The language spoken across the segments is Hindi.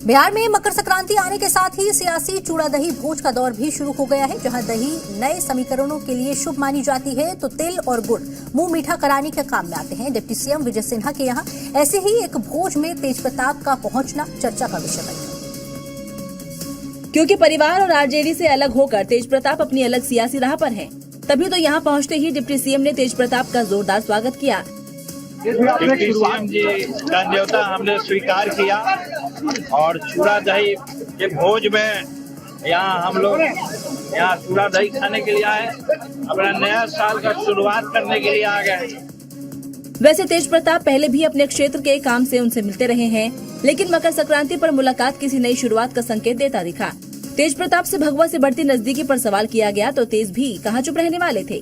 बिहार में मकर संक्रांति आने के साथ ही सियासी चूड़ा दही भोज का दौर भी शुरू हो गया है। जहां दही नए समीकरणों के लिए शुभ मानी जाती है तो तिल और गुड़ मुंह मीठा कराने के काम में आते हैं। डिप्टी सीएम विजय सिन्हा के यहां ऐसे ही एक भोज में तेज प्रताप का पहुंचना चर्चा का विषय बना, क्योंकि परिवार और आरजेडी से अलग होकर तेज प्रताप अपनी अलग सियासी राह पर हैं। तभी तो यहां पहुंचते ही डिप्टी सीएम ने तेज प्रताप का जोरदार स्वागत किया। डिप्टी सीएम जी का न्योता हमने स्वीकार किया और चूड़ा दही के भोज में यहाँ हम लोग यहाँ चूड़ा दही खाने के लिए आए, अपना नया साल का शुरुआत करने के लिए आ गए। वैसे तेज प्रताप पहले भी अपने क्षेत्र के काम से उनसे मिलते रहे हैं, लेकिन मकर संक्रांति पर मुलाकात किसी नई शुरुआत का संकेत देता दिखा। तेज प्रताप से भगवा से बढ़ती नजदीकी पर सवाल किया गया तो तेज भी कहाँ चुप रहने वाले थे।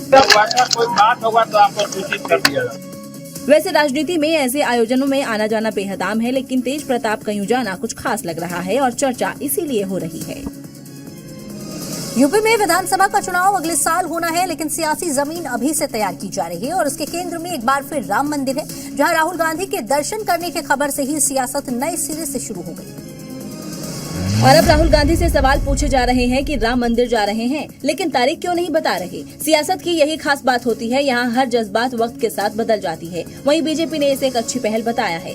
कोई बात होगा तो आपको सूचित कर दिया जाएगा। वैसे राजनीति में ऐसे आयोजनों में आना जाना बेहद आम है, लेकिन तेज प्रताप का यूं जाना कुछ खास लग रहा है और चर्चा इसीलिए हो रही है। यूपी में विधानसभा का चुनाव अगले साल होना है, लेकिन सियासी जमीन अभी से तैयार की जा रही है और उसके केंद्र में एक बार फिर राम मंदिर है, जहां राहुल गांधी के दर्शन करने की खबर से ही सियासत नए सिरे से शुरू हो गई। और अब राहुल गांधी से सवाल पूछे जा रहे हैं कि राम मंदिर जा रहे हैं, लेकिन तारीख क्यों नहीं बता रहे। सियासत की यही खास बात होती है, यहाँ हर जज्बात वक्त के साथ बदल जाती है। वहीं बीजेपी ने इसे एक अच्छी पहल बताया है।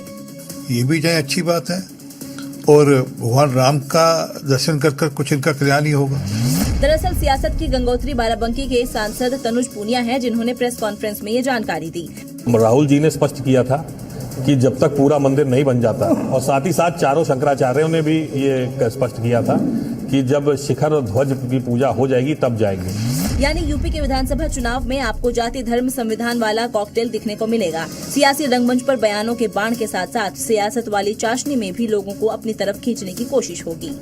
ये भी चाहे अच्छी बात है और भगवान राम का दर्शन कर कुछ इनका कल्याण ही होगा। दरअसल सियासत की गंगोत्री बाराबंकी के सांसद तनुज पूनिया हैं, जिन्होंने प्रेस कॉन्फ्रेंस में ये जानकारी दी। राहुल जी ने स्पष्ट किया था कि जब तक पूरा मंदिर नहीं बन जाता, और साथ ही साथ चारों शंकराचार्यों ने भी ये स्पष्ट किया था कि जब शिखर और ध्वज की पूजा हो जाएगी तब जाएंगे। यानी यूपी के विधानसभा चुनाव में आपको जाति धर्म संविधान वाला कॉकटेल दिखने को मिलेगा। सियासी रंगमंच पर बयानों के बाण के साथ साथ सियासत वाली चाशनी में भी लोगों को अपनी तरफ खींचने की कोशिश होगी।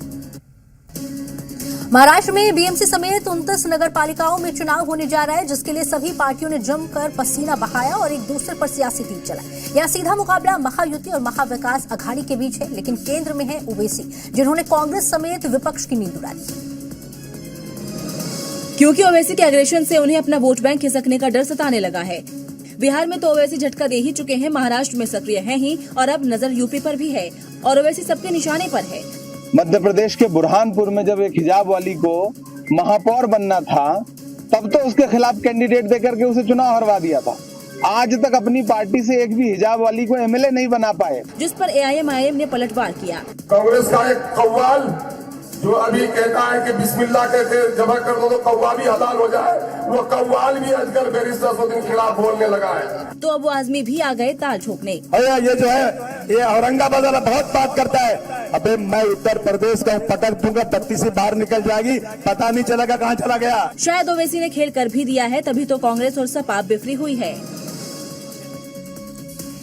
महाराष्ट्र में बीएमसी समेत 29 नगर पालिकाओं में चुनाव होने जा रहा है, जिसके लिए सभी पार्टियों ने जमकर पसीना बहाया और एक दूसरे पर सियासी तीर चला। यहाँ सीधा मुकाबला महायुति और महाविकास अघाड़ी के बीच है, लेकिन केंद्र में है ओवैसी, जिन्होंने कांग्रेस समेत विपक्ष की नींद उड़ा दी। क्योंकि ओवैसी के एग्रेशन से उन्हें अपना वोट बैंक खिसकने का डर सताने लगा है। बिहार में तो ओवैसी झटका दे ही चुके हैं, महाराष्ट्र में सक्रिय हैं ही, और अब नजर यूपी पर भी है और ओवैसी सबके निशाने पर है। मध्य प्रदेश के बुरहानपुर में जब एक हिजाब वाली को महापौर बनना था, तब तो उसके खिलाफ कैंडिडेट देकर के उसे चुनाव हरवा दिया था। आज तक अपनी पार्टी से एक भी हिजाब वाली को एमएलए नहीं बना पाए, जिस पर एआईएमआईएम ने पलटवार किया। कांग्रेस का एक कव्वाल जो अभी कहता है कि बिस्मिल्लाह कहते जमा कर दो तो कौवा भी हलाल हो जाए, वो कव्वाल भी आजकल बैरिस्टर असदुद्दीन के खिलाफ बोलने लगा है। तो अब वो आजमी भी आ गए ताल ठोकने। ये जो है ये औरंगाबाद वाला बहुत बात करता है। अबे मैं उत्तर प्रदेश का पटक दूंगा, पत्ती से बाहर निकल जाएगी, पता नहीं चलेगा कहाँ चला गया। शायद ओवैसी ने खेल कर भी दिया है, तभी तो कांग्रेस और सपा बिफरी हुई है।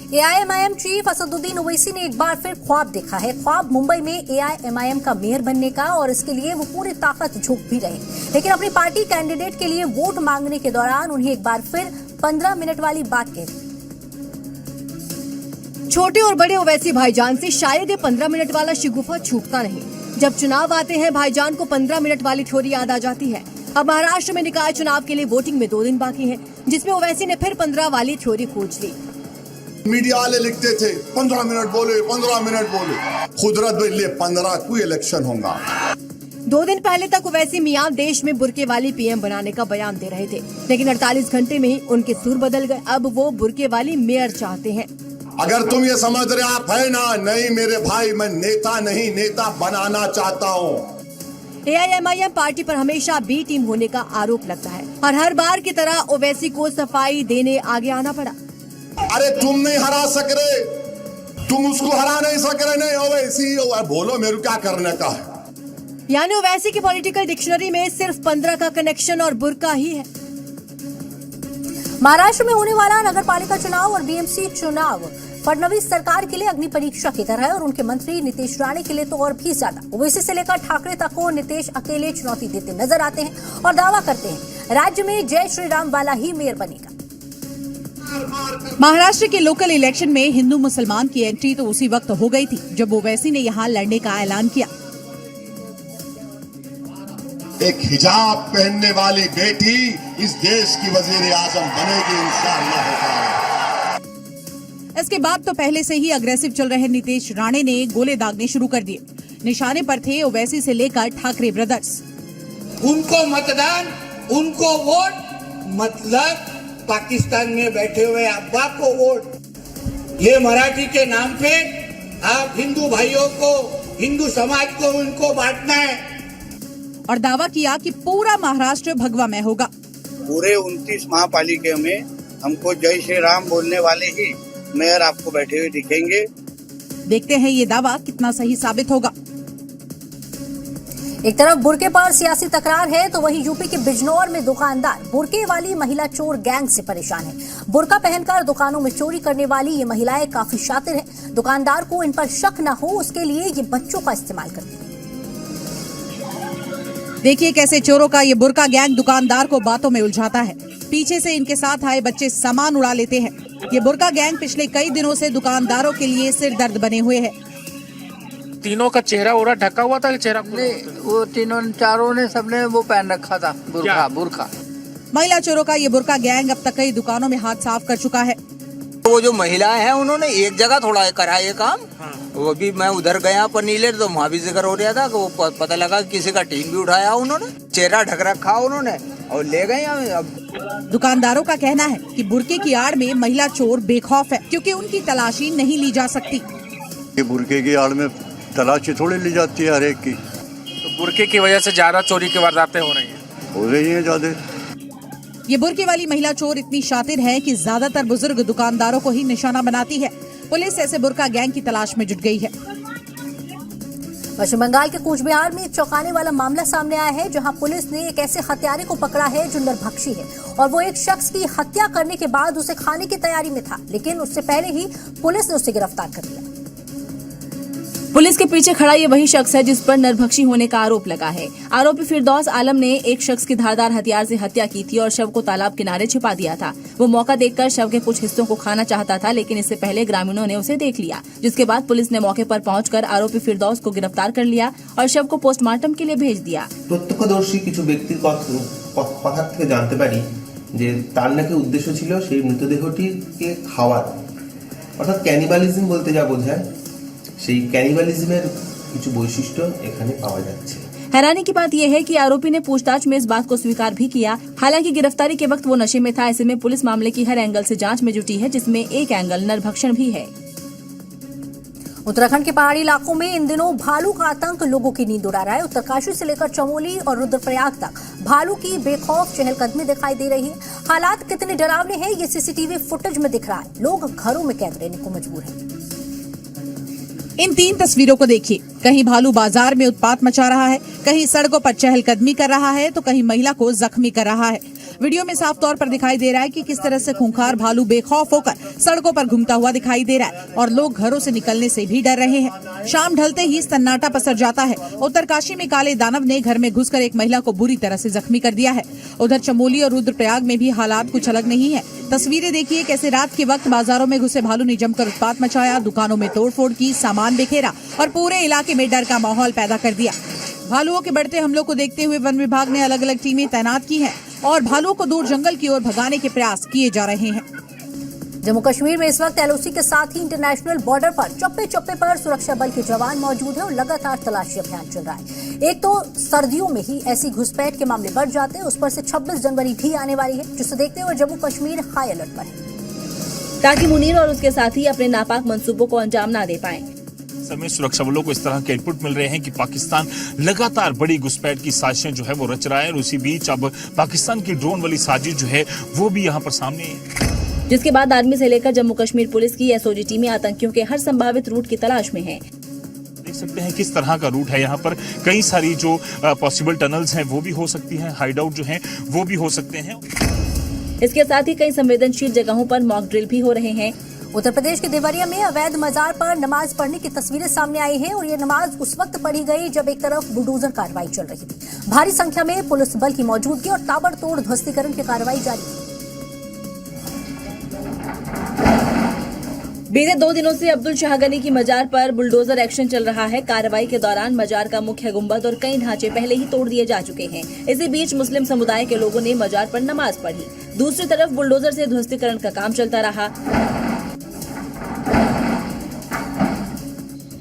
एआईएमआईएम चीफ असदुद्दीन ओवैसी ने एक बार फिर ख्वाब देखा है। ख्वाब मुंबई में एआईएमआईएम का मेयर बनने का, और इसके लिए वो पूरी ताकत झोंक भी रहे। लेकिन अपनी पार्टी कैंडिडेट के लिए वोट मांगने के दौरान उन्हें एक बार फिर 15 मिनट वाली बात कही। छोटे और बड़े ओवैसी भाईजान से शायद ये 15 मिनट वाला शिगुफा छूटता नहीं। जब चुनाव आते हैं, भाईजान को 15 मिनट वाली थ्योरी याद आ जाती है। अब महाराष्ट्र में निकाय चुनाव के लिए वोटिंग में 2 दिन बाकी है, जिसमें ओवैसी ने फिर 15 वाली थ्योरी खोज ली। मीडिया वाले लिखते थे 15 मिनट बोले, 15 मिनट बोले, खुदरत बोले 15 को इलेक्शन होगा। 2 दिन पहले तक ओवैसी मियां देश में बुर्के वाली पीएम बनाने का बयान दे रहे थे, लेकिन 48 घंटे में ही उनके सुर बदल गए। अब वो बुर्के वाली मेयर चाहते हैं। अगर तुम ये समझ रहे आप है ना, नहीं मेरे भाई, मैं नेता नहीं नेता बनाना चाहता हूँ। एआईएमआईएम पार्टी पर हमेशा बी टीम होने का आरोप लगता है और हर बार की तरह ओवैसी को सफाई देने आगे आना पड़ा। अरे तुम नहीं हरा सक रहे, तुम उसको हरा नहीं सक रहे, नहीं ओवैसी बोलो मेरे क्या करने का है। यानी ओवैसी की पॉलिटिकल डिक्शनरी में सिर्फ 15 का कनेक्शन और बुर्का ही है। महाराष्ट्र में होने वाला नगरपालिका चुनाव और बीएमसी चुनाव फडणवीस सरकार के लिए अग्नि परीक्षा की तरह है और उनके मंत्री नीतीश राणे के लिए तो और भी ज्यादा। ओवैसी से लेकर ठाकरे तक को नीतीश अकेले चुनौती देते नजर आते हैं और दावा करते हैं राज्य में जय श्री राम वाला ही मेयर बनेगा। महाराष्ट्र के लोकल इलेक्शन में हिंदू मुसलमान की एंट्री तो उसी वक्त हो गई थी जब ओवैसी ने यहां लड़ने का ऐलान किया। एक हिजाब पहनने वाली बेटी इस देश की वजीर आजम बनेगी इंशाअल्लाह। इसके बाद तो पहले से ही अग्रेसिव चल रहे नीतीश राणे ने गोले दागने शुरू कर दिए। निशाने पर थे ओवैसी से लेकर ठाकरे ब्रदर्स। उनको मतदान, उनको वोट, मतलब पाकिस्तान में बैठे हुए अब्बा को वोट। ये मराठी के नाम पे आप हिंदू भाइयों को, हिंदू समाज को उनको बांटना है। और दावा किया कि पूरा महाराष्ट्र भगवामय होगा। पूरे 29 महापालिका में हमको जय श्री राम बोलने वाले ही मेयर आपको बैठे हुए दिखेंगे। देखते हैं ये दावा कितना सही साबित होगा। एक तरफ बुर्के पर सियासी तकरार है तो वहीं यूपी के बिजनौर में दुकानदार बुर्के वाली महिला चोर गैंग से परेशान है। बुर्का पहनकर दुकानों में चोरी करने वाली ये महिलाएं काफी शातिर हैं। दुकानदार को इन पर शक न हो उसके लिए ये बच्चों का इस्तेमाल करती है। देखिए कैसे चोरों का ये बुर्का गैंग दुकानदार को बातों में उलझाता है। पीछे से इनके साथ आए बच्चे सामान उड़ा लेते हैं। ये बुर्का गैंग पिछले कई दिनों से दुकानदारों के लिए सिर दर्द बने हुए है। तीनों का चेहरा उड़ा ढका हुआ था कि चेहरा? वो तीनों चारों ने सबने वो पहन रखा था, बुर्का। महिला चोरों का ये बुर्का गैंग अब तक कई दुकानों में हाथ साफ कर चुका है। वो जो महिलाएं हैं उन्होंने एक जगह थोड़ा करा ये काम। वो भी मैं उधर गया पनीले तो वहाँ भी जिक्र हो रहा था कि वो पता लगा किसी का टीम भी उठाया उन्होंने, चेहरा ढक रखा उन्होंने और ले गए। अब दुकानदारों का कहना है कि बुर्के की आड़ में महिला चोर बेखौफ है क्योंकि उनकी तलाशी नहीं ली जा सकती। ये बुर्के की आड़ में तलाशी थोड़ी ली जाती है हर एक की। तो बुर्के की वजह से ज्यादा चोरी की वारदातें हो रही हैं ज्यादा। ये बुर्के वाली महिला चोर इतनी शातिर है कि ज्यादातर बुजुर्ग दुकानदारों को ही निशाना बनाती है। पुलिस ऐसे बुर्का गैंग की तलाश में जुट गई है। पश्चिम बंगाल के कूच बिहार में एक चौंकाने वाला मामला सामने आया है जहां पुलिस ने एक ऐसे हत्यारे को पकड़ा है जो नरभक्षी है और वो एक शख्स की हत्या करने के बाद उसे खाने की तैयारी में था, लेकिन उससे पहले ही पुलिस ने उसे गिरफ्तार कर लिया। पुलिस के पीछे खड़ा ये वही शख्स है जिस पर नरभक्षी होने का आरोप लगा है। आरोपी फिरदौस आलम ने एक शख्स की धारदार हथियार से हत्या की थी और शव को तालाब किनारे छिपा दिया था। वो मौका देखकर शव के कुछ हिस्सों को खाना चाहता था, लेकिन इससे पहले ग्रामीणों ने उसे देख लिया, जिसके बाद पुलिस ने मौके पर पहुंचकर आरोपी फिरदौस को गिरफ्तार कर लिया और शव को पोस्टमार्टम के लिए भेज दिया। প্রত্যক্ষদর্শী কিছু ব্যক্তির কথা থেকে জানতে পারি যে তার নাকি উদ্দেশ্য ছিল সেই মৃতদেহটিকে খাওয়ার, অর্থাৎ ক্যানিবালিজম বলতে যা বোঝায় সেই ক্যানিবালিজমের কিছু বৈশিষ্ট্য এখানে পাওয়া যাচ্ছে। हैरानी की बात यह है कि आरोपी ने पूछताछ में इस बात को स्वीकार भी किया। हालांकि गिरफ्तारी के वक्त वो नशे में था। ऐसे में पुलिस मामले की हर एंगल से जांच में जुटी है, जिसमें एक एंगल नरभक्षण भी है। उत्तराखंड के पहाड़ी इलाकों में इन दिनों भालू का आतंक लोगों की नींद उड़ा रहा है। उत्तरकाशी से लेकर चमोली और रुद्रप्रयाग तक भालू की बेखौफ चहलकदमी दिखाई दे रही है। हालात कितने डरावने हैं ये सीसीटीवी फुटेज में दिख रहा है। लोग घरों में कैद रहने को मजबूर हैं। इन 3 तस्वीरों को देखिए। कहीं भालू बाजार में उत्पात मचा रहा है, कहीं सड़कों पर चहलकदमी कर रहा है, तो कहीं महिला को जख्मी कर रहा है। वीडियो में साफ तौर पर दिखाई दे रहा है कि किस तरह से खूंखार भालू बेखौफ होकर सड़कों पर घूमता हुआ दिखाई दे रहा है और लोग घरों से निकलने से भी डर रहे हैं। शाम ढलते ही सन्नाटा पसर जाता है। उत्तरकाशी में काले दानव ने घर में घुसकर एक महिला को बुरी तरह से जख्मी कर दिया है। उधर चमोली और रुद्रप्रयाग में भी हालात कुछ अलग नहीं है। तस्वीरें देखिए कैसे रात के वक्त बाजारों में घुसे भालू ने जमकर उत्पात मचाया, दुकानों में तोड़फोड़ की, सामान बिखेरा और पूरे इलाके में डर का माहौल पैदा कर दिया। भालुओं के बढ़ते हमलों को देखते हुए वन विभाग ने अलग अलग टीमें तैनात की हैं और भालुओं को दूर जंगल की ओर भगाने के प्रयास किए जा रहे हैं। जम्मू कश्मीर में इस वक्त एलओसी के साथ ही इंटरनेशनल बॉर्डर पर चप्पे चप्पे पर सुरक्षा बल के जवान मौजूद हैं और लगातार तलाशी अभियान चल रहा है। एक तो सर्दियों में ही ऐसी घुसपैठ के मामले बढ़ जाते हैं, उस पर से 26 जनवरी भी आने वाली है, जिसे देखते हुए जम्मू कश्मीर हाई अलर्ट पर है ताकि मुनीर और उसके साथी अपने नापाक मंसूबों को अंजाम न दे पाएं। समय सुरक्षा बलों को इस तरह के इनपुट मिल रहे हैं कि पाकिस्तान लगातार बड़ी घुसपैठ की साजिशें जो है वो रच रहा है और उसी बीच अब पाकिस्तान की ड्रोन वाली साजिश जो है वो भी यहाँ पर सामने है, जिसके बाद आर्मी से लेकर जम्मू कश्मीर पुलिस की एसओजी टीमें आतंकियों के हर संभावित रूट की तलाश में हैं। देख सकते हैं किस तरह का रूट है। यहाँ पर कई सारी जो पॉसिबल टनल्स हैं वो भी हो सकती हैं, हाइड आउट जो है वो भी हो सकते हैं। इसके साथ ही कई संवेदनशील जगहों पर मॉक ड्रिल भी हो रहे हैं। उत्तर प्रदेश के देवरिया में अवैध मजार पर नमाज पढ़ने की तस्वीरें सामने आई हैं और ये नमाज उस वक्त पढ़ी गई जब एक तरफ बुलडोजर कार्रवाई चल रही थी। भारी संख्या में पुलिस बल की मौजूदगी और ताबड़तोड़ ध्वस्तीकरण की कार्रवाई जारी थी। बीते 2 दिनों से अब्दुल शाह गनी की मजार पर बुलडोजर एक्शन चल रहा है। कार्रवाई के दौरान मजार का मुख्य गुंबद और कई ढांचे पहले ही तोड़ दिए जा चुके हैं। इसी बीच मुस्लिम समुदाय के लोगों ने मजार पर नमाज पढ़ी। दूसरी तरफ बुलडोजर से ध्वस्तीकरण का काम चलता रहा।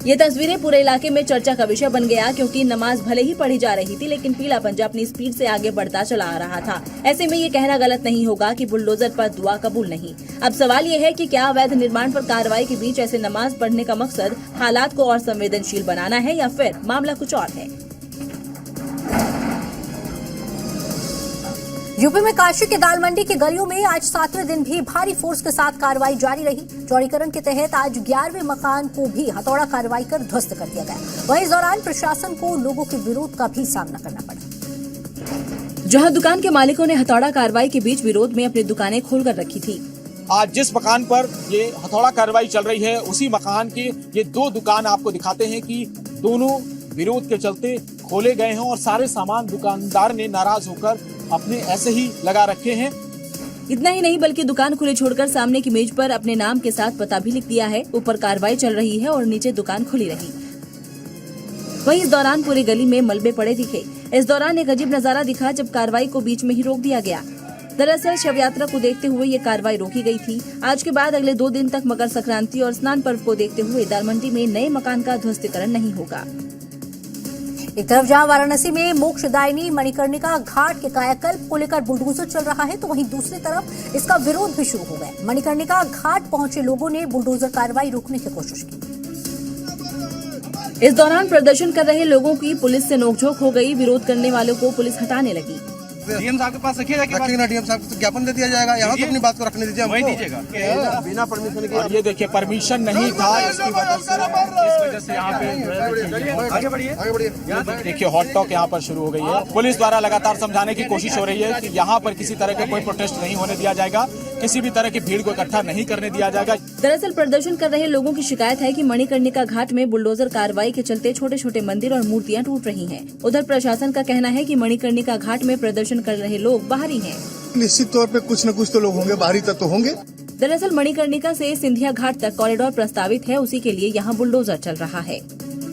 ये तस्वीरें पूरे इलाके में चर्चा का विषय बन गया, क्योंकि नमाज भले ही पढ़ी जा रही थी लेकिन पीला पंजा अपनी स्पीड से आगे बढ़ता चला आ रहा था। ऐसे में ये कहना गलत नहीं होगा कि बुलडोजर पर दुआ कबूल नहीं। अब सवाल ये है कि क्या अवैध निर्माण पर कार्रवाई के बीच ऐसे नमाज पढ़ने का मकसद हालात को और संवेदनशील बनाना है या फिर मामला कुछ और है। यूपी में काशी के दाल मंडी की गलियों में आज 7वें दिन भी भारी फोर्स के साथ कार्रवाई जारी रही। चौड़ीकरण के तहत आज 11वें मकान को भी हथौड़ा कार्रवाई कर ध्वस्त कर दिया गया। वहीं इस दौरान प्रशासन को लोगों के विरोध का भी सामना करना पड़ा। जहां दुकान के मालिकों ने हथौड़ा कार्रवाई के बीच विरोध में अपनी दुकानें खोलकर रखी थी। आज जिस मकान पर ये हथौड़ा कार्रवाई चल रही है उसी मकान के ये 2 दुकान आपको दिखाते हैं कि दोनों विरोध के चलते खोले गए हैं और सारे सामान दुकानदार ने नाराज होकर अपने ऐसे ही लगा रखे हैं। इतना ही नहीं बल्कि दुकान खुली छोड़कर सामने की मेज पर अपने नाम के साथ पता भी लिख दिया है। ऊपर कार्रवाई चल रही है और नीचे दुकान खुली रही। वहीं इस दौरान पूरी गली में मलबे पड़े दिखे। इस दौरान एक अजीब नजारा दिखा जब कार्रवाई को बीच में ही रोक दिया गया। दरअसल शव यात्रा को देखते हुए ये कार्रवाई रोकी गई थी। आज के बाद अगले 2 दिन तक मकर संक्रांति और स्नान पर्व को देखते हुए दाल मंडी में नए मकान का ध्वस्तीकरण नहीं होगा। एक तरफ जहां वाराणसी में मोक्षदायिनी मणिकर्णिका घाट के कायाकल्प को लेकर बुलडोजर चल रहा है, तो वहीं दूसरी तरफ इसका विरोध भी शुरू हो गया। मणिकर्णिका घाट पहुंचे लोगों ने बुलडोजर कार्रवाई रोकने की कोशिश की। इस दौरान प्रदर्शन कर रहे लोगों की पुलिस से नोकझोंक हो गई। विरोध करने वालों को पुलिस हटाने लगी। डीएम साहब के पास रखिए ना, डीएम साहब को ज्ञापन दे दिया जाएगा। यहाँ तो अपनी बात को रखने दीजिए, वही दीजिएगा बिना परमिशन के। ये देखिए परमिशन नहीं था, इसकी वजह से यहाँ पे आगे बढ़िए। देखिए हॉट टॉक यहाँ पर शुरू हो गई है। पुलिस द्वारा लगातार समझाने की कोशिश हो रही है कि यहाँ पर किसी तरह के कोई प्रोटेस्ट नहीं होने दिया जाएगा, किसी भी तरह की भीड़ को इकट्ठा नहीं करने दिया जाएगा। दरअसल प्रदर्शन कर रहे लोगों की शिकायत है कि मणिकर्णिका घाट में बुलडोजर कार्रवाई के चलते छोटे छोटे मंदिर और मूर्तियां टूट रही हैं। उधर प्रशासन का कहना है कि मणिकर्णिका घाट में प्रदर्शन कर रहे लोग बाहरी हैं। निश्चित तौर पे कुछ न कुछ तो लोग होंगे, बाहरी तत्व होंगे। दरअसल मणिकर्णिका से सिंधिया घाट तक कॉरिडोर प्रस्तावित है, उसी के लिए यहाँ बुलडोजर चल रहा है।